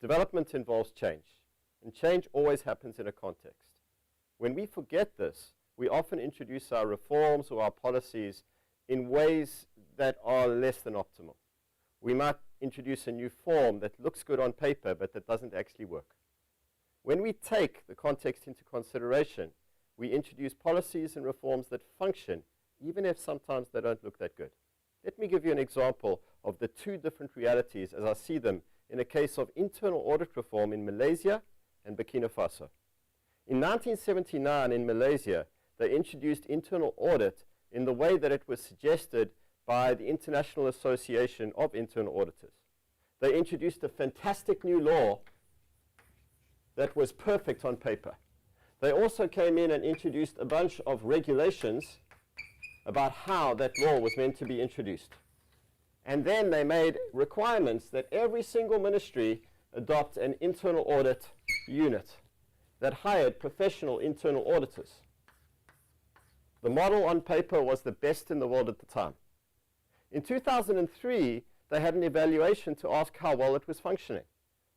Development involves change, and change always happens in a context. When we forget this, we often introduce our reforms or our policies in ways that are less than optimal. We might introduce a new form that looks good on paper, but that doesn't actually work. When we take the context into consideration, we introduce policies and reforms that function, even if sometimes they don't look that good. Let me give you an example of the two different realities as I see them in a case of internal audit reform in Malaysia and Burkina Faso. In 1979 in Malaysia, they introduced internal audit in the way that it was suggested by the International Association of Internal Auditors. They introduced a fantastic new law that was perfect on paper. They also came in and introduced a bunch of regulations about how that law was meant to be introduced. And then they made requirements that every single ministry adopt an internal audit unit that hired professional internal auditors. The model on paper was the best in the world at the time. In 2003, they had an evaluation to ask how well it was functioning,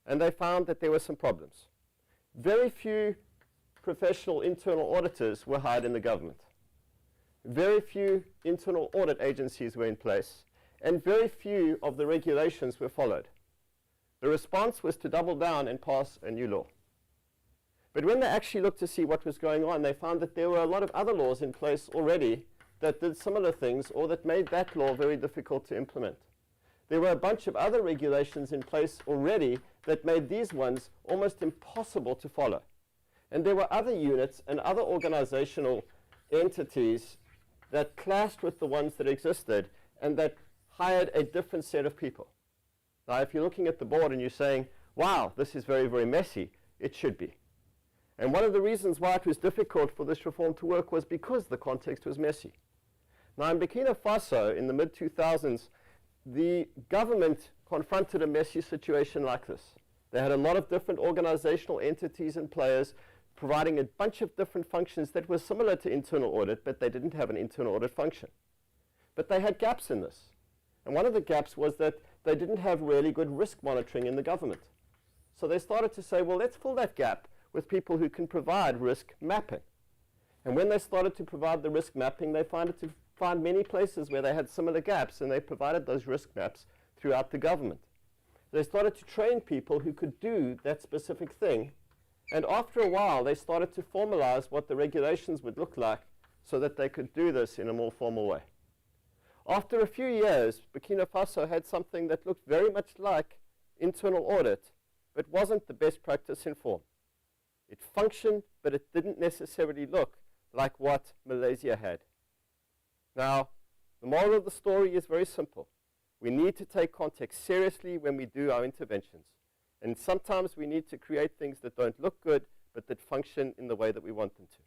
and they found that there were some problems. Very few professional internal auditors were hired in the government. Very few internal audit agencies were in place, and very few of the regulations were followed. The response was to double down and pass a new law. But when they actually looked to see what was going on, they found that there were a lot of other laws in place already that did similar things or that made that law very difficult to implement. There were a bunch of other regulations in place already that made these ones almost impossible to follow. And there were other units and other organizational entities that clashed with the ones that existed and that hired a different set of people. Now, if you're looking at the board and you're saying, wow, this is very, very messy, it should be. And one of the reasons why it was difficult for this reform to work was because the context was messy. Now, in Burkina Faso, in the mid-2000s, the government confronted a messy situation like this. They had a lot of different organizational entities and players providing a bunch of different functions that were similar to internal audit, but they didn't have an internal audit function. But they had gaps in this. And one of the gaps was that they didn't have really good risk monitoring in the government. So they started to say, well, let's fill that gap with people who can provide risk mapping. And when they started to provide the risk mapping, they found many places where they had similar gaps, and they provided those risk maps throughout the government. They started to train people who could do that specific thing, and after a while, they started to formalize what the regulations would look like so that they could do this in a more formal way. After a few years, Burkina Faso had something that looked very much like internal audit, but wasn't the best practice in form. It functioned, but it didn't necessarily look like what Malaysia had. Now, the moral of the story is very simple. We need to take context seriously when we do our interventions. And sometimes we need to create things that don't look good, but that function in the way that we want them to.